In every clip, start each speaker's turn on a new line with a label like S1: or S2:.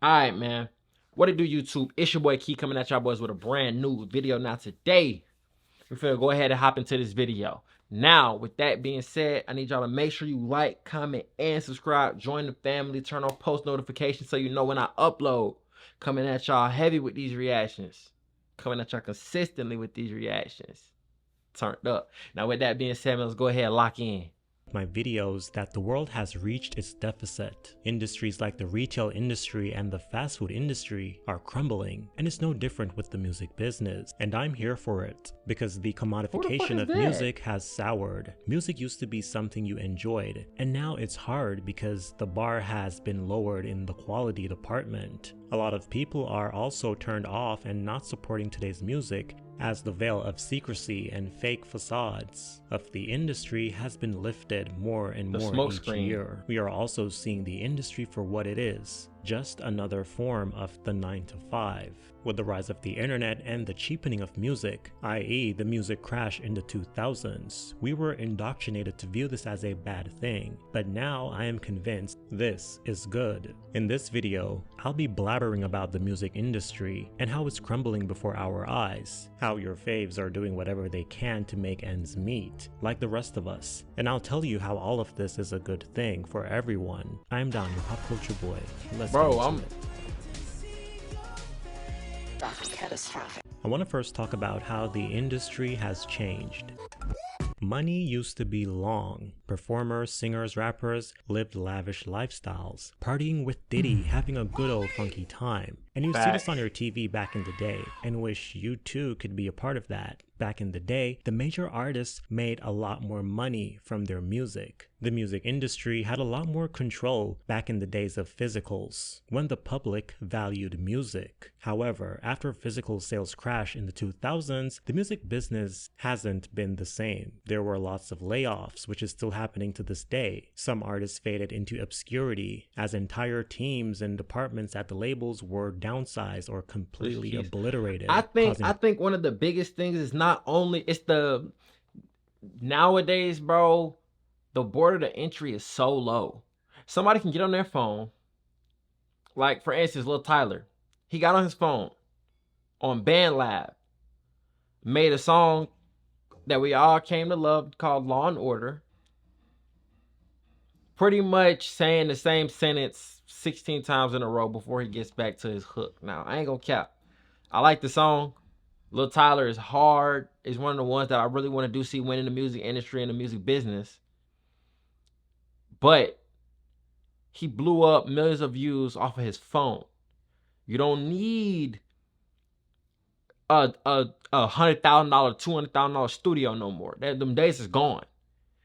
S1: Alright, man. What it do, YouTube? It's your boy Key coming at y'all boys with a brand new video. Now today, we're finna go ahead and hop into this video. Now, with that being said, I need y'all to make sure you like, comment, and subscribe. Join the family. Turn on post notifications so you know when I upload. Coming at y'all heavy with these reactions. Coming at y'all consistently with these reactions. Turned up. Now, with that being said, let's go ahead and lock in.
S2: My videos that the world has reached its deficit. Industries like the retail industry and the fast food industry are crumbling, and it's no different with the music business. And I'm here for it, because the commodification of music has soured. Music used to be something you enjoyed, and now it's hard because the bar has been lowered in the quality department. A lot of people are also turned off and not supporting today's music, as the veil of secrecy and fake facades of the industry has been lifted more and more each year. We are also seeing the industry for what it is, just another form of the 9 to 5. With the rise of the internet and the cheapening of music, i.e. the music crash in the 2000s, we were indoctrinated to view this as a bad thing, but now I am convinced this is good. In this video, I'll be blabbering about the music industry and how it's crumbling before our eyes, how your faves are doing whatever they can to make ends meet, like the rest of us, and I'll tell you how all of this is a good thing for everyone. I'm Don, your pop culture boy. Let's get into it.
S3: Catastrophic.
S2: I want to first talk about how the industry has changed. Money used to be long. Performers, singers, rappers lived lavish lifestyles, partying with Diddy, having a good old funky time. And you see this on your TV back in the day, and wish you too could be a part of that. Back in the day, the major artists made a lot more money from their music. The music industry had a lot more control back in the days of physicals, when the public valued music. However, after physical sales crashed in the 2000s, the music business hasn't been the same. There were lots of layoffs, which is still happening to this day. Some artists faded into obscurity, as entire teams and departments at the labels were downsized or completely obliterated.
S1: I think one of the biggest things is not only it's the nowadays, bro, the border to entry is so low. Somebody can get on their phone, like for instance, Lil Tyler. He got on his phone on BandLab, made a song that we all came to love called Law and Order, pretty much saying the same sentence 16 times in a row before he gets back to his hook. Now, I ain't gonna cap. I like the song. Lil Tyler is hard. Is one of the ones that I really want to see win in the music industry and the music business. But he blew up millions of views off of his phone. You don't need a $100,000, $200,000 studio no more. Them days is gone.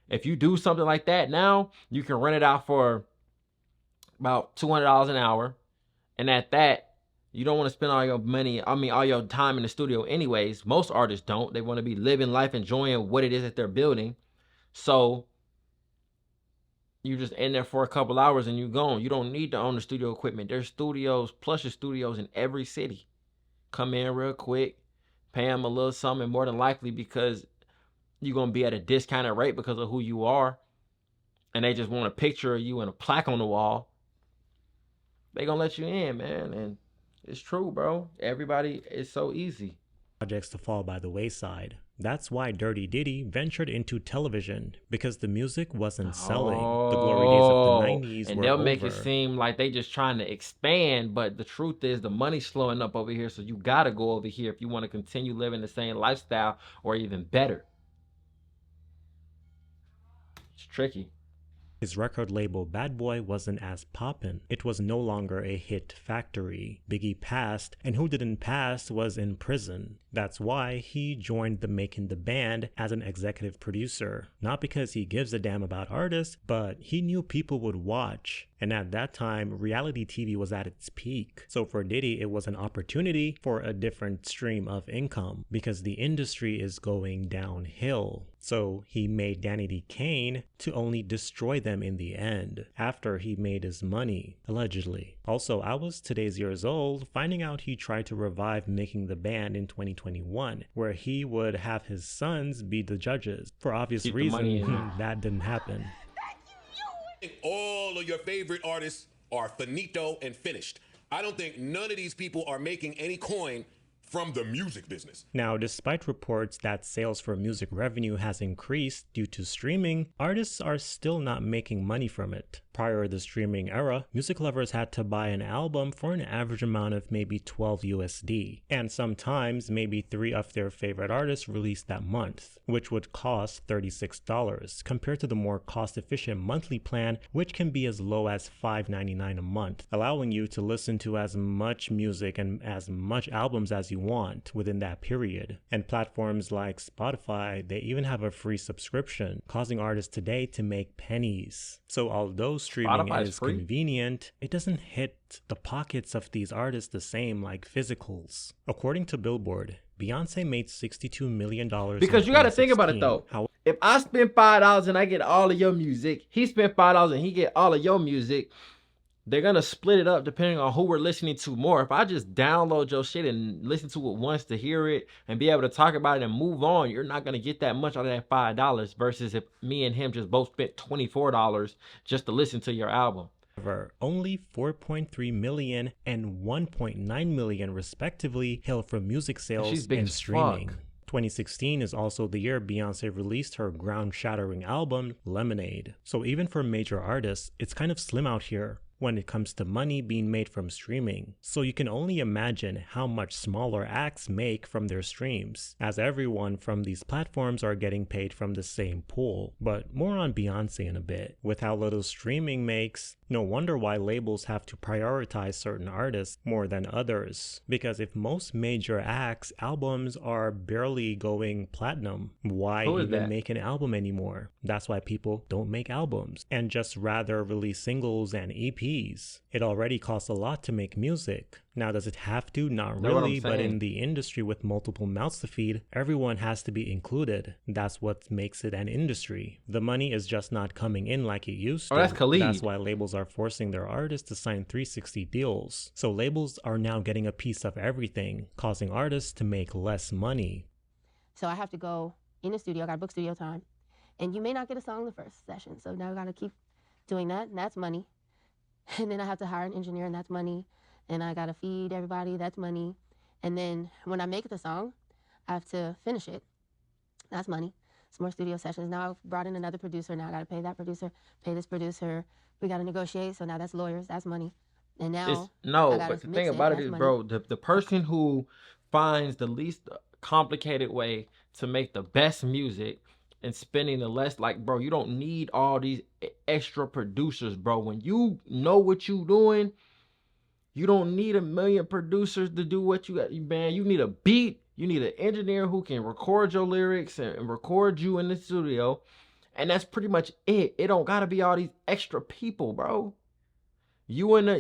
S1: If you do something like that now, you can rent it out for about $200 an hour. And at that, you don't want to spend all your money, all your time in the studio anyways. Most artists don't. They want to be living life, enjoying what it is that they're building. So you just in there for a couple hours and you're gone. You don't need to own the studio equipment. There's studios, plush studios in every city. Come in real quick, pay them a little something, more than likely because you're going to be at a discounted rate because of who you are. And they just want a picture of you and a plaque on the wall. They going to let you in, man. And it's true, bro. Everybody is so easy.
S2: Projects to fall by the wayside. That's why Dirty Diddy ventured into television, because the music wasn't selling. The glory days of the 90s
S1: and
S2: were
S1: they'll
S2: over.
S1: make it seem like they just trying to expand, but the truth is the money's slowing up over here, so you gotta go over here if you want to continue living the same lifestyle or even better. It's tricky.
S2: His record label Bad Boy wasn't as poppin'. It was no longer a hit factory. Biggie passed, and who didn't pass was in prison. That's why he joined the Making the Band as an executive producer. Not because he gives a damn about artists, but he knew people would watch. And at that time, reality TV was at its peak. So for Diddy, it was an opportunity for a different stream of income because the industry is going downhill. So he made Danny D. Kane to only destroy them in the end, after he made his money, allegedly. Also, I was today's years old finding out he tried to revive Making the Band in 2021, where he would have his sons be the judges. For obvious reasons, that didn't happen.
S4: All of your favorite artists are finito and finished. I don't think none of these people are making any coin from the music business.
S2: Now, despite reports that sales for music revenue has increased due to streaming, artists are still not making money from it. Prior to the streaming era, music lovers had to buy an album for an average amount of maybe 12 USD, and sometimes maybe 3 of their favorite artists released that month, which would cost $36, compared to the more cost-efficient monthly plan, which can be as low as $5.99 a month, allowing you to listen to as much music and as much albums as you want within that period. And platforms like Spotify, they even have a free subscription, causing artists today to make pennies. So although streaming
S1: Spotify
S2: is
S1: free?
S2: convenient, it doesn't hit the pockets of these artists the same like physicals. According to Billboard, Beyonce made $62 million
S1: Because you got to think about it though. If I spend $5 and I get all of your music, he spent $5 and he get all of your music, they're going to split it up depending on who we're listening to more. If I just download your shit and listen to it once to hear it and be able to talk about it and move on, you're not going to get that much out of that $5 versus if me and him just both spent $24 just to listen to your album.
S2: However, only 4.3 million and 1.9 million respectively hail from music sales and streaming. 2016 is also the year Beyonce released her ground-shattering album, Lemonade. So even for major artists, it's kind of slim out here when it comes to money being made from streaming. So you can only imagine how much smaller acts make from their streams, as everyone from these platforms are getting paid from the same pool. But more on Beyonce in a bit. With how little streaming makes, no wonder why labels have to prioritize certain artists more than others. Because if most major acts' albums are barely going platinum, why even make an album anymore? That's why people don't make albums and just rather release singles and EPs. It already costs a lot to make music. Now, does it have to? Not really, but in the industry with multiple mouths to feed, everyone has to be included. That's what makes it an industry. The money is just not coming in like it used to.
S1: That's Khalid.
S2: That's why labels are forcing their artists to sign 360 deals. So labels are now getting a piece of everything, causing artists to make less money.
S5: So I have to go in the studio, I got to book studio time, and you may not get a song the first session. So now I got to keep doing that, and that's money. And then I have to hire an engineer, and that's money. And I got to feed everybody, that's money. And then when I make the song, I have to finish it. That's money. Some more studio sessions. Now I've brought in another producer. Now I got to pay that producer, pay this producer. We got to negotiate. So now that's lawyers, that's money. And now
S1: but the thing about it is, bro, the person who finds the least complicated way to make the best music and spending the less, like, bro, you don't need all these extra producers, bro. When you know what you doing, you don't need a million producers to do what you got, man. You need a beat. You need an engineer who can record your lyrics and record you in the studio. And that's pretty much it. It don't gotta be all these extra people, bro. And I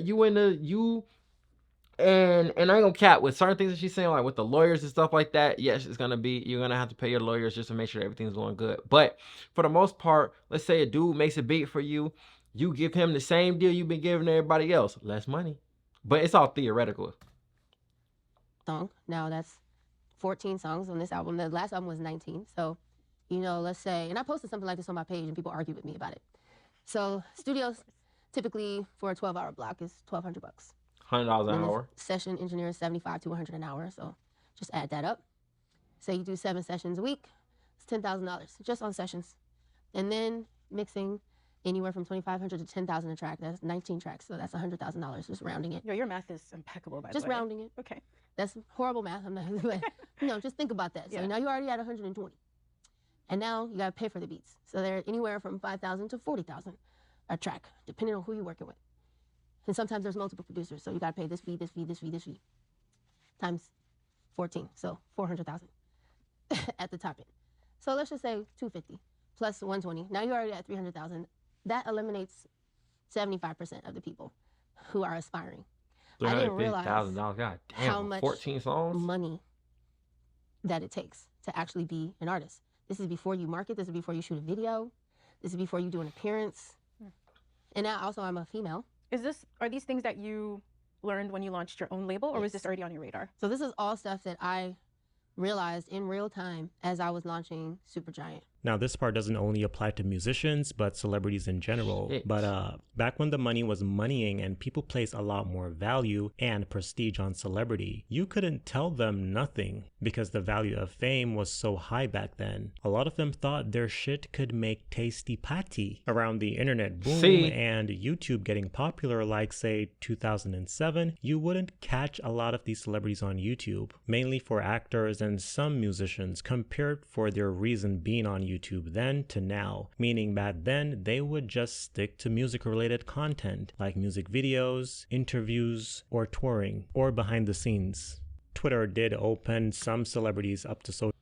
S1: ain't gonna cap with certain things that she's saying, like with the lawyers and stuff like that. Yes, it's gonna be, you're gonna have to pay your lawyers just to make sure everything's going good. But for the most part, let's say a dude makes a beat for you, you give him the same deal you've been giving everybody else, less money. But it's all theoretical.
S5: Song. Now that's 14 songs on this album. The last album was 19. So, you know, let's say, and I posted something like this on my page and people argue with me about it. So studios typically for a 12-hour block is $1,200.
S1: $100 an hour.
S5: Session engineer is $75 to $100 an hour. So just add that up. Say you do 7 sessions a week, it's $10,000 just on sessions. And then mixing anywhere from $2,500 to $10,000 a track. That's 19 tracks, so that's $100,000. Just rounding it.
S6: Yo, your math is impeccable, by the way.
S5: Just rounding it.
S6: Okay.
S5: That's horrible math. I'm not. Just think about that. So now you're already at 120, and now you gotta pay for the beats. So they're anywhere from $5,000 to $40,000 a track, depending on who you're working with. And sometimes there's multiple producers, so you gotta pay this fee, this fee, this fee, this fee, times 14, so $400,000 at the top end. So let's just say 250 plus 120. Now you're already at 300,000. That eliminates 75% of the people who are aspiring. I didn't realize
S1: God damn,
S5: how much
S1: 14 songs?
S5: money that it takes to actually be an artist. This is before you market. This is before you shoot a video. This is before you do an appearance. And now also I'm a female.
S6: Are these things that you learned when you launched your own label, or was this already on your radar?
S5: So this is all stuff that I realized in real time as I was launching Supergiant.
S2: Now, this part doesn't only apply to musicians, but celebrities in general.
S1: Shit.
S2: But back when the money was moneying and people placed a lot more value and prestige on celebrity, you couldn't tell them nothing because the value of fame was so high back then. A lot of them thought their shit could make tasty patty. Around the internet boom and YouTube getting popular, like say 2007, you wouldn't catch a lot of these celebrities on YouTube, mainly for actors and some musicians, compared for their reason being on YouTube then to now, meaning back then they would just stick to music related content like music videos, interviews, or touring, or behind the scenes. Twitter did open some celebrities up to social.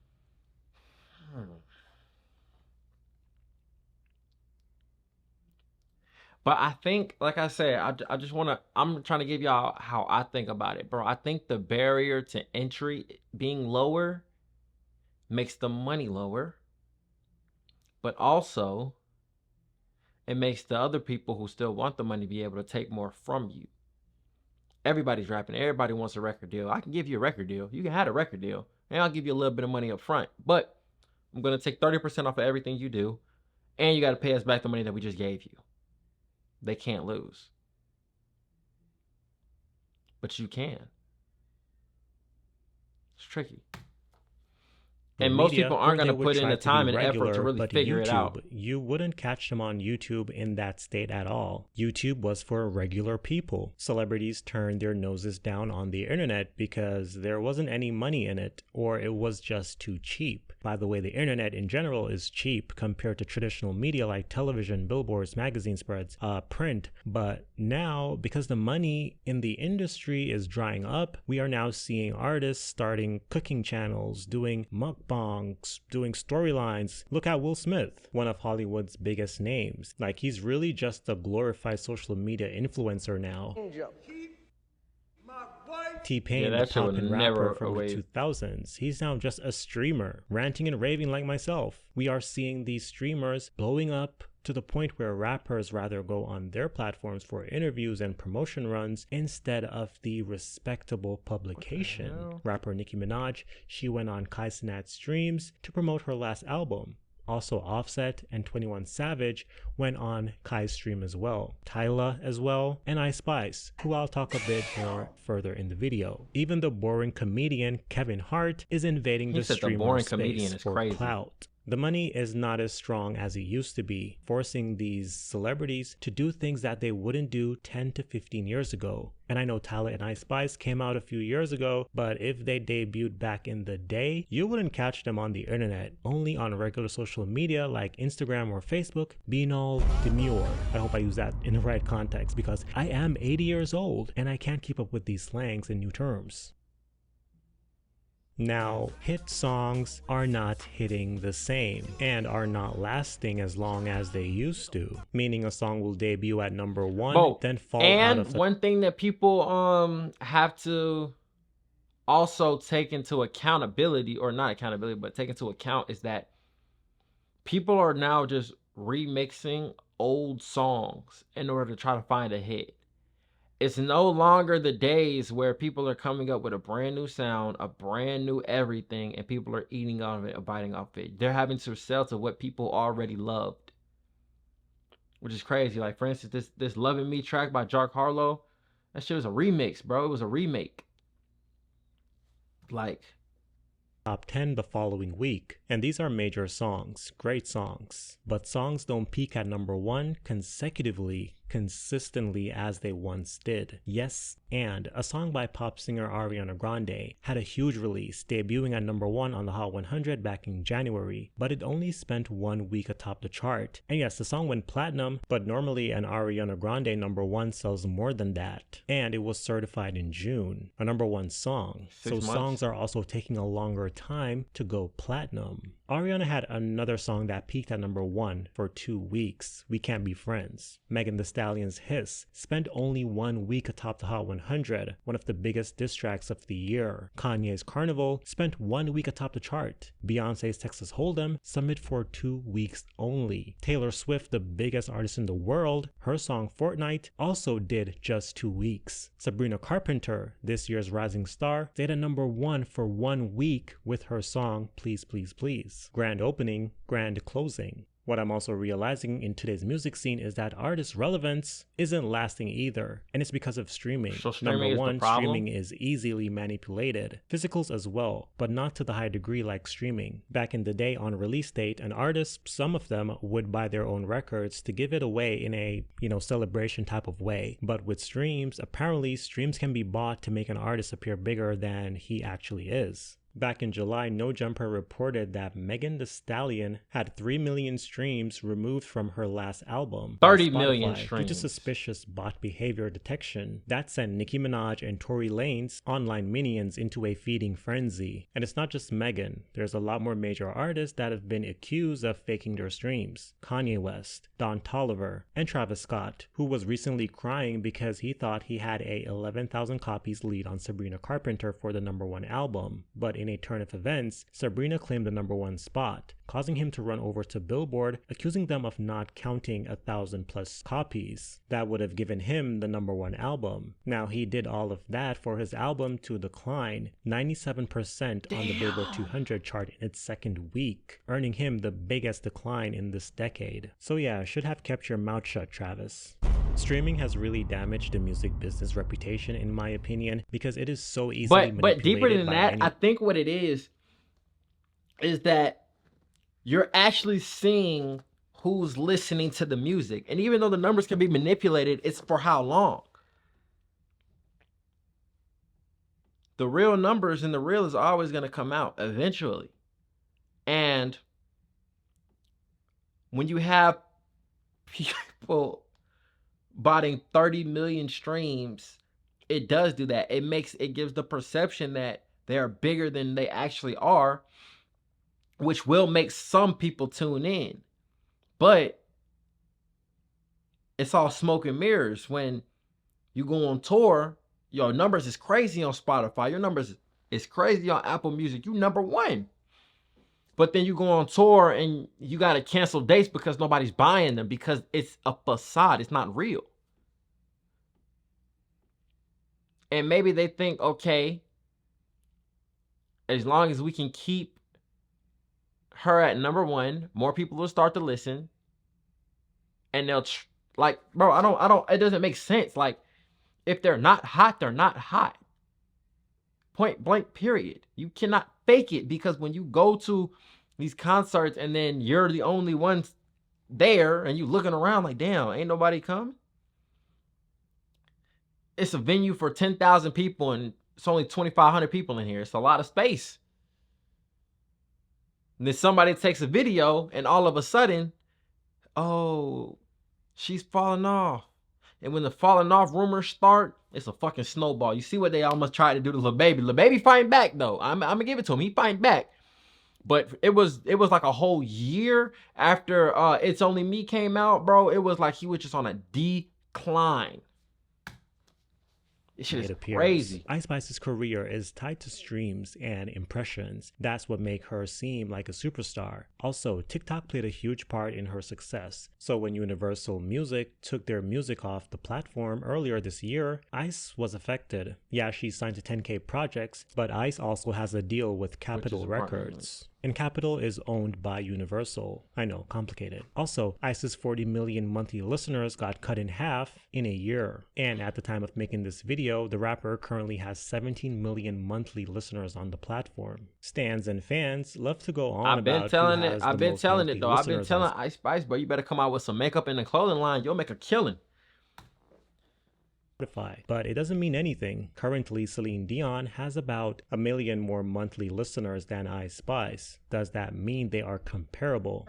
S1: But I think, like I said, I just want to, I'm trying to give y'all how I think about it, bro. I think the barrier to entry being lower makes the money lower, but also it makes the other people who still want the money be able to take more from you. Everybody's rapping. Everybody wants a record deal. I can give you a record deal. You can have a record deal, and I'll give you a little bit of money up front, but I'm going to take 30% off of everything you do, and you got to pay us back the money that we just gave you. They can't lose. But you can. It's tricky. And most people aren't going to put in the time and effort to really figure it out.
S2: You wouldn't catch them on YouTube in that state at all. YouTube was for regular people. Celebrities turned their noses down on the internet because there wasn't any money in it, or it was just too cheap. By the way, the internet in general is cheap compared to traditional media like television, billboards, magazine spreads, print. But now, because the money in the industry is drying up, we are now seeing artists starting cooking channels, doing mukbangs, doing storylines. Look at Will Smith, one of Hollywood's biggest names. Like, he's really just a glorified social media influencer now. T-Pain, the poppin' rapper from the 2000s, he's now just a streamer, ranting and raving like myself. We are seeing these streamers blowing up to the point where rappers rather go on their platforms for interviews and promotion runs instead of the respectable publication. Rapper Nicki Minaj, she went on Kai Cenat's streams to promote her last album. Also, Offset and 21 Savage went on Kai's stream as well. Tyla as well, and Ice Spice, who I'll talk a bit more further in the video. Even the boring comedian Kevin Hart is invading the streamer space for clout. The money is not as strong as it used to be, forcing these celebrities to do things that they wouldn't do 10 to 15 years ago. And I know Tyla and Ice Spice came out a few years ago, but if they debuted back in the day, you wouldn't catch them on the internet, only on regular social media like Instagram or Facebook, being all demure. I hope I use that in the right context because I am 80 years old and I can't keep up with these slangs and new terms. Now, hit songs are not hitting the same and are not lasting as long as they used to, meaning a song will debut at number 1, then fall out of the...
S1: one thing that people have to also take into accountability, or not accountability, but take into account, is that people are now just remixing old songs in order to try to find a hit. It's no longer the days where people are coming up with a brand new sound, a brand new everything, and people are eating off it or biting off it. They're having to sell to what people already loved, which is crazy. Like, for instance, this Loving Me track by Jack Harlow, that shit was a remix, bro. It was a remake. Like,
S2: top 10 the following week. And these are major songs, great songs. But songs don't peak at number 1 consecutively, consistently as they once did. Yes, and a song by pop singer Ariana Grande had a huge release, debuting at number 1 on the Hot 100 back in January, but it only spent 1 week atop the chart. And yes, the song went platinum, but normally an Ariana Grande number 1 sells more than that. And it was certified in June, a number 1 song.
S1: 6 months.
S2: Songs are also taking a longer time to go platinum. Ariana had another song that peaked at number 1 for 2 weeks, We Can't Be Friends. Megan Thee Stallion's Hiss spent only 1 week atop the Hot 100, one of the biggest diss tracks of the year. Kanye's Carnival spent 1 week atop the chart. Beyonce's Texas Hold'em submitted for 2 weeks only. Taylor Swift, the biggest artist in the world, her song Fortnite also did just 2 weeks. Sabrina Carpenter, this year's rising star, stayed at number 1 for 1 week with her song Please Please Please. days. Grand opening, grand closing. What I'm also realizing in today's music scene is that artist relevance isn't lasting either, and it's because of streaming.
S1: So streaming
S2: Number
S1: is
S2: one,
S1: the problem?
S2: streaming is easily manipulated. Physicals as well, but not to the high degree like streaming. Back in the day on release date, an artist, some of them would buy their own records to give it away in a, celebration type of way. But with streams, apparently streams can be bought to make an artist appear bigger than he actually is. Back in July, No Jumper reported that Megan Thee Stallion had 3 million streams removed from her last album.
S1: 30 million
S2: Due to
S1: streams.
S2: suspicious bot behavior detection. That sent Nicki Minaj and Tory Lanez online minions into a feeding frenzy. And it's not just Megan. There's a lot more major artists that have been accused of faking their streams. Kanye West, Don Toliver, and Travis Scott, who was recently crying because he thought he had a 11,000 copies lead on Sabrina Carpenter for the #1 album. But in a turn of events, Sabrina claimed the #1 spot, causing him to run over to Billboard, accusing them of not counting 1,000+ copies. That would have given him the #1 album. Now he did all of that for his album to decline 97% on the Billboard 200 chart in its second week, earning him the biggest decline in this decade. So yeah, should have kept your mouth shut, Travis. Streaming has really damaged the music business reputation, in my opinion, because it is so easily manipulated.
S1: But deeper than
S2: by
S1: that,
S2: any-
S1: I think what it is that you're actually seeing who's listening to the music. And even though the numbers can be manipulated, it's for how long? The real numbers and the real is always going to come out eventually. And when you have people botting 30 million streams, it does do that. It gives the perception that they are bigger than they actually are, which will make some people tune in. But it's all smoke and mirrors. When you go on tour, your numbers is crazy on Spotify. Your numbers is crazy on Apple Music. You #1. But then you go on tour and you got to cancel dates because nobody's buying them, because it's a facade. It's not real. And maybe they think, okay, as long as we can keep her at #1, more people will start to listen. And they'll bro, it doesn't make sense. Like, if they're not hot, they're not hot. Point blank, period. You cannot fake it, because when you go to these concerts and then you're the only ones there and you looking around like, damn, ain't nobody coming. It's a venue for 10,000 people and it's only 2,500 people in here. It's a lot of space. And then somebody takes a video and all of a sudden, oh, she's falling off. And when the falling off rumors start, it's a fucking snowball. You see what they almost tried to do to Lil Baby. Lil Baby fighting back though. I'm gonna give it to him. He fighting back. But it was like a whole year after It's Only Me came out, bro. It was like he was just on a decline. This shit is crazy.
S2: Ice Spice's career is tied to streams and impressions. That's what make her seem like a superstar. Also, TikTok played a huge part in her success. So when Universal Music took their music off the platform earlier this year, Ice was affected. Yeah, she signed to 10K projects, but Ice also has a deal with Capitol Records. And Capitol is owned by Universal. I know, complicated. Also, Ice's 40 million monthly listeners got cut in half in a year. And at the time of making this video, the rapper currently has 17 million monthly listeners on the platform. Stans and fans love to go on
S1: I've been
S2: about
S1: telling
S2: who
S1: it.
S2: has
S1: I've
S2: the
S1: been
S2: most
S1: telling it
S2: monthly
S1: though. I've been
S2: listeners
S1: telling
S2: on
S1: Ice Spice, bro, you better come out with some makeup in the clothing line. You'll make a killing.
S2: Spotify. But it doesn't mean anything. Currently, Celine Dion has about 1 million more monthly listeners than Ice Spice. Does that mean they are comparable?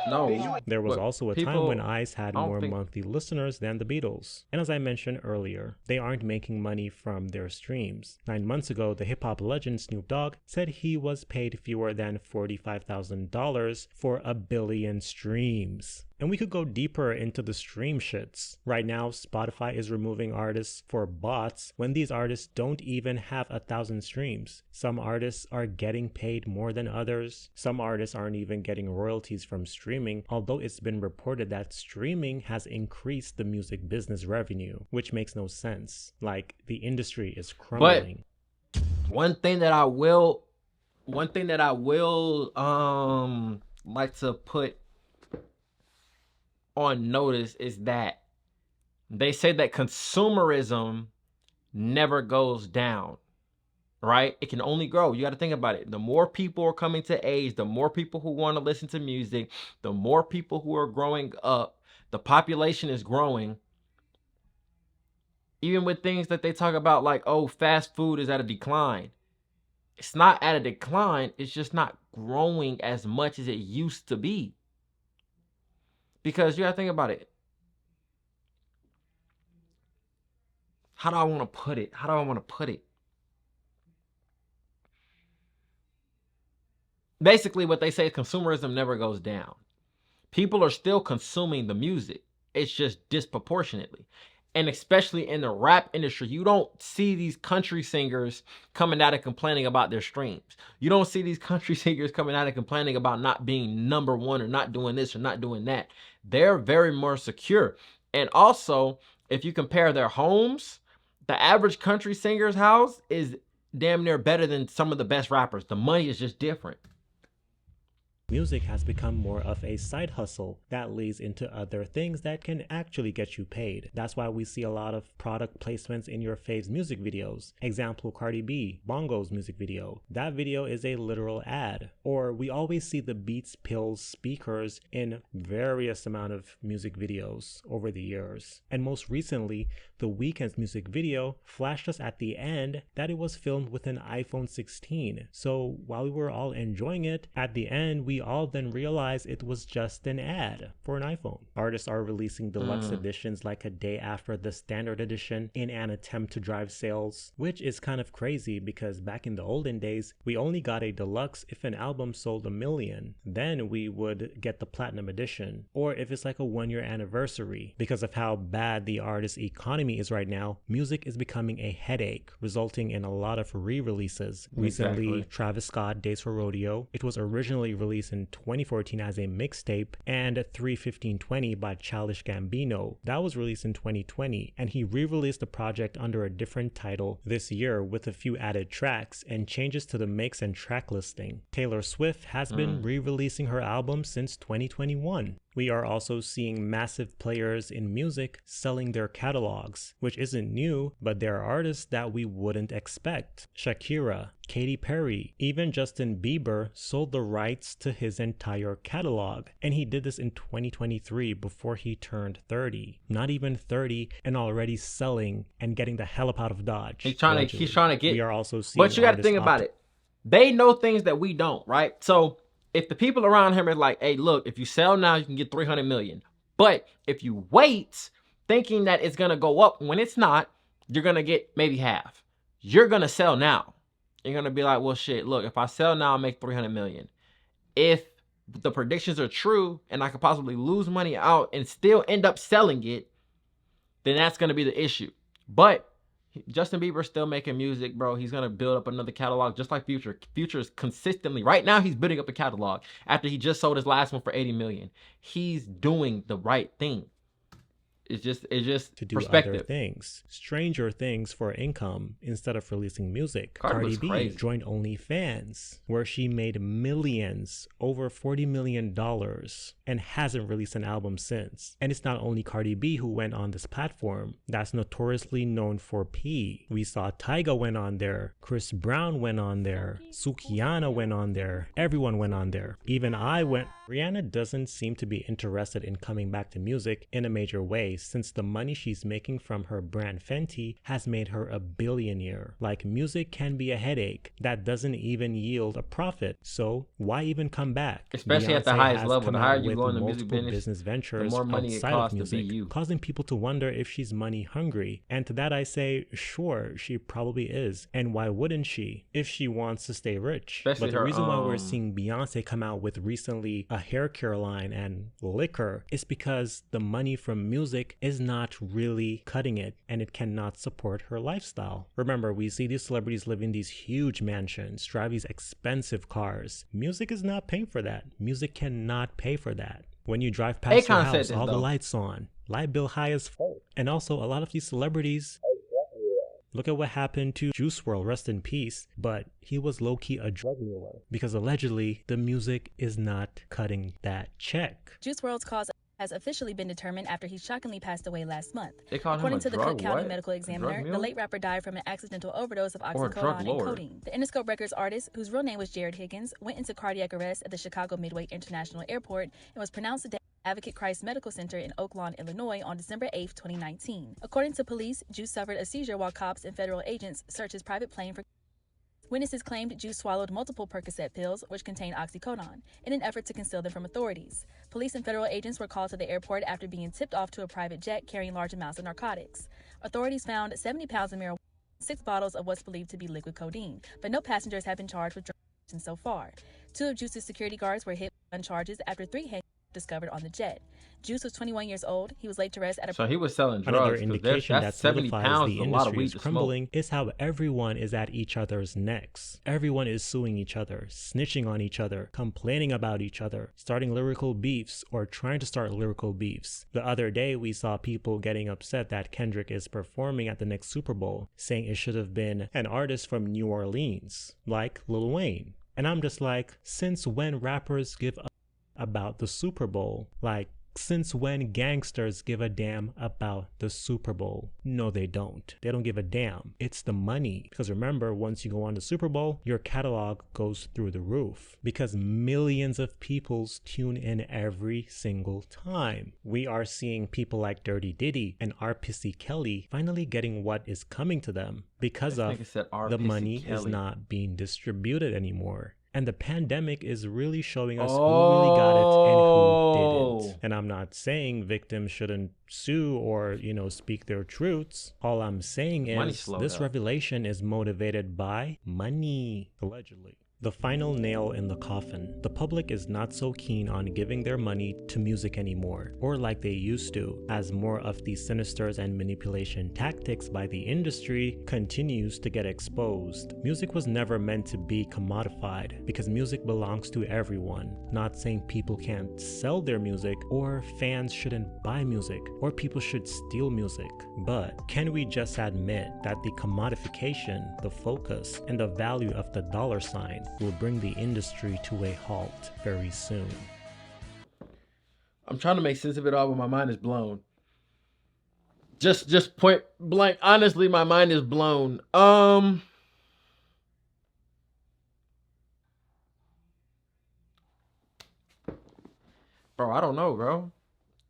S1: No.
S2: There was
S1: But
S2: also a
S1: people-
S2: time when Ice had
S1: I don't
S2: more
S1: think-
S2: monthly listeners than the Beatles. And as I mentioned earlier, they aren't making money from their streams. 9 months ago, the hip-hop legend Snoop Dogg said he was paid fewer than $45,000 for 1 billion streams. And we could go deeper into the stream shits. Right now, Spotify is removing artists for bots when these artists don't even have 1,000 streams. Some artists are getting paid more than others. Some artists aren't even getting royalties from streaming, although it's been reported that streaming has increased the music business revenue, which makes no sense. Like, the industry is crumbling.
S1: One thing that I will one thing that I will like to put on notice is that they say that consumerism never goes down, right? It can only grow. You got to think about it. The more people are coming to age, the more people who want to listen to music, the more people who are growing up, the population is growing. Even with things that they talk about like, oh, fast food is at a decline. It's not at a decline. It's just not growing as much as it used to be. Because you got to think about it. How do I want to put it? Basically, what they say is consumerism never goes down. People are still consuming the music. It's just disproportionately. And especially in the rap industry, you don't see these country singers coming out and complaining about their streams. You don't see these country singers coming out and complaining about not being number one or not doing this or not doing that. They're very more secure. And also, if you compare their homes, the average country singer's house is damn near better than some of the best rappers. The money is just different.
S2: Music has become more of a side hustle that leads into other things that can actually get you paid. That's why we see a lot of product placements in your faves music videos. Example, Cardi B, Bongo's music video. That video is a literal ad. Or we always see the Beats Pills speakers in various amount of music videos over the years. And most recently, The Weeknd's music video flashed us at the end that it was filmed with an iPhone 16. So while we were all enjoying it, at the end we all then realized it was just an ad for an iPhone. Artists are releasing deluxe editions like a day after the standard edition in an attempt to drive sales, which is kind of crazy because back in the olden days, we only got a deluxe if an album sold 1 million. Then we would get the platinum edition, or if it's like a 1-year anniversary. Because of how bad the artist economy is right now, music is becoming a headache, resulting in a lot of re-releases. Recently, Travis Scott, Days for Rodeo. It was originally released in 2014 as a mixtape, and 3:15:20 by Childish Gambino. That was released in 2020, and he re-released the project under a different title this year with a few added tracks and changes to the mix and track listing. Taylor Swift has been re-releasing her album since 2021. We are also seeing massive players in music selling their catalogs, which isn't new, but there are artists that we wouldn't expect. Shakira, Katy Perry, even Justin Bieber sold the rights to his entire catalog, and he did this in 2023 before he turned 30. Not even 30 and already selling and getting the hell up out of Dodge.
S1: He's trying to get.
S2: We are also seeing.
S1: But you got to think about it. They know things that we don't, right? So if the people around him are like, hey, look, if you sell now, you can get 300 million. But if you wait thinking that it's going to go up when it's not, you're going to get maybe half. You're going to sell now. You're going to be like, well, shit, look, if I sell now, I'll make 300 million. If the predictions are true and I could possibly lose money out and still end up selling it, then that's going to be the issue. But Justin Bieber's still making music, bro. He's going to build up another catalog just like Future. Future is consistently, right now, he's building up a catalog after he just sold his last one for 80 million. He's doing the right thing. It's just
S2: to do
S1: perspective.
S2: Other things, stranger things for income instead of releasing music. Cardi B joined OnlyFans, where she made millions, over $40 million, and hasn't released an album since. And it's not only Cardi B who went on this platform that's notoriously known for pee. We saw Tyga went on there, Chris Brown went on there, Sukihana went on there, everyone went on there. Even I went. Rihanna doesn't seem to be interested in coming back to music in a major way, since the money she's making from her brand Fenty has made her a billionaire. Like, music can be a headache that doesn't even yield a profit, so why even come back?
S1: Especially
S2: Beyonce
S1: at the highest level.
S2: come
S1: The higher
S2: out
S1: you
S2: with
S1: go in the
S2: multiple
S1: music
S2: business ventures
S1: the more money it
S2: outside of
S1: costs to be
S2: music,
S1: you.
S2: causing people to wonder if she's money hungry. And to that I say, sure, she probably is. And why wouldn't she if she wants to stay rich?
S1: Especially
S2: but the reason why we're seeing Beyonce come out with recently a hair care line and liquor is because the money from music is not really cutting it, and it cannot support her lifestyle. Remember, we see these celebrities live in these huge mansions, drive these expensive cars. Music is not paying for that. Music cannot pay for that. When you drive past your house, all the lights on, light bill high as fuck. And also, a lot of these celebrities Look at what happened to Juice WRLD, rest in peace, but he was low-key a drug dealer because allegedly the music is not cutting that check.
S7: Juice WRLD's cause has officially been determined after he shockingly passed away last month.
S1: They called
S7: According
S1: him a
S7: to the
S1: drug
S7: Cook County
S1: what?
S7: Medical
S1: A drug
S7: Examiner, the
S1: mule?
S7: late rapper died from an accidental overdose of
S1: Or a drug
S7: oxycodone and
S1: lord.
S7: codeine. The Interscope Records artist, whose real name was Jared Higgins, went into cardiac arrest at the Chicago Midway International Airport and was pronounced dead at Advocate Christ Medical Center in Oak Lawn, Illinois on December 8, 2019. According to police, Juice suffered a seizure while cops and federal agents searched his private plane for. Witnesses claimed Juice swallowed multiple Percocet pills, which contained oxycodone, in an effort to conceal them from authorities. Police and federal agents were called to the airport after being tipped off to a private jet carrying large amounts of narcotics. Authorities found 70 pounds of marijuana, 6 bottles of what's believed to be liquid codeine, but no passengers have been charged with drug possession so far. 2 of Juice's security guards were hit with gun charges after 3 handguns were discovered on the jet. Juice was 21 years old. He was laid to rest at a.
S1: So he was selling drugs.
S2: Another
S1: 'cause
S2: indication that
S1: that's 70
S2: solidifies
S1: pounds
S2: the
S1: is a lot of
S2: industry
S1: weed
S2: is
S1: to smoke.
S2: crumbling is how everyone is at each other's necks. Everyone is suing each other, snitching on each other, complaining about each other, starting lyrical beefs or trying to start lyrical beefs. The other day we saw people getting upset that Kendrick is performing at the next Super Bowl, saying it should have been an artist from New Orleans, like Lil Wayne. And I'm just like, since when rappers give a about the Super Bowl? Like, since when gangsters give a damn about the Super Bowl? No, they don't. They don't give a damn. It's the money. Because remember, once you go on the Super Bowl, your catalog goes through the roof. Because millions of people tune in every single time. We are seeing people like Dirty Diddy and R. Pissy Kelly finally getting what is coming to them because
S1: This
S2: of
S1: nigga said R.
S2: the
S1: Pissy
S2: money is
S1: Kelly.
S2: not being distributed anymore. And the pandemic is really showing us who really got it and who didn't. And I'm not saying victims shouldn't sue or, speak their truths. All I'm saying
S1: Money
S2: is
S1: slowed
S2: this
S1: up.
S2: revelation is motivated by money, allegedly. The final nail in the coffin. The public is not so keen on giving their money to music anymore, or like they used to, as more of the sinisters and manipulation tactics by the industry continues to get exposed. Music was never meant to be commodified, because music belongs to everyone. Not saying people can't sell their music, or fans shouldn't buy music, or people should steal music. But can we just admit that the commodification, the focus, and the value of the dollar sign will bring the industry to a halt very soon?
S1: I'm trying to make sense of it all, but my mind is blown. Just point blank. Honestly, my mind is blown. Bro, I don't know, bro.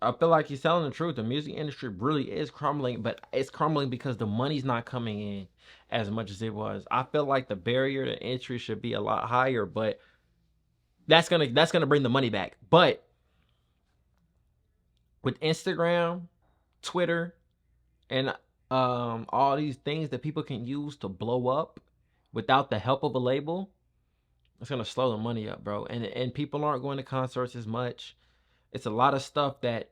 S1: I feel like he's telling the truth. The music industry really is crumbling, but it's crumbling because the money's not coming in as much as it was. I feel like the barrier to entry should be a lot higher, but that's gonna bring the money back. But with Instagram, Twitter, and all these things that people can use to blow up without the help of a label, it's gonna slow the money up, bro. And people aren't going to concerts as much. It's a lot of stuff that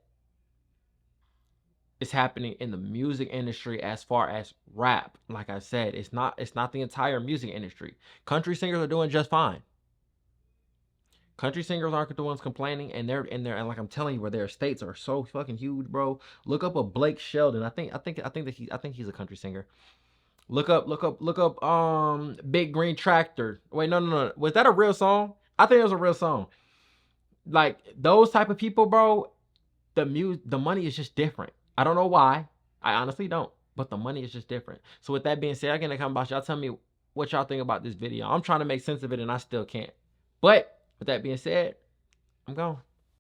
S1: is happening in the music industry as far as rap. Like I said, it's not the entire music industry. Country singers are doing just fine. Country singers aren't the ones complaining, and they're in there, and like I'm telling you, where their estates are so fucking huge, bro. Look up a Blake Shelton. I think he's a country singer. Look up Big Green Tractor. Wait, no. Was that a real song? I think it was a real song. Like those type of people, bro, the money is just different. I don't know why. I honestly don't. But the money is just different. So with that being said, I'm gonna come about y'all. Tell me what y'all think about this video. I'm trying to make sense of it and I still can't. But with that being said, I'm gone.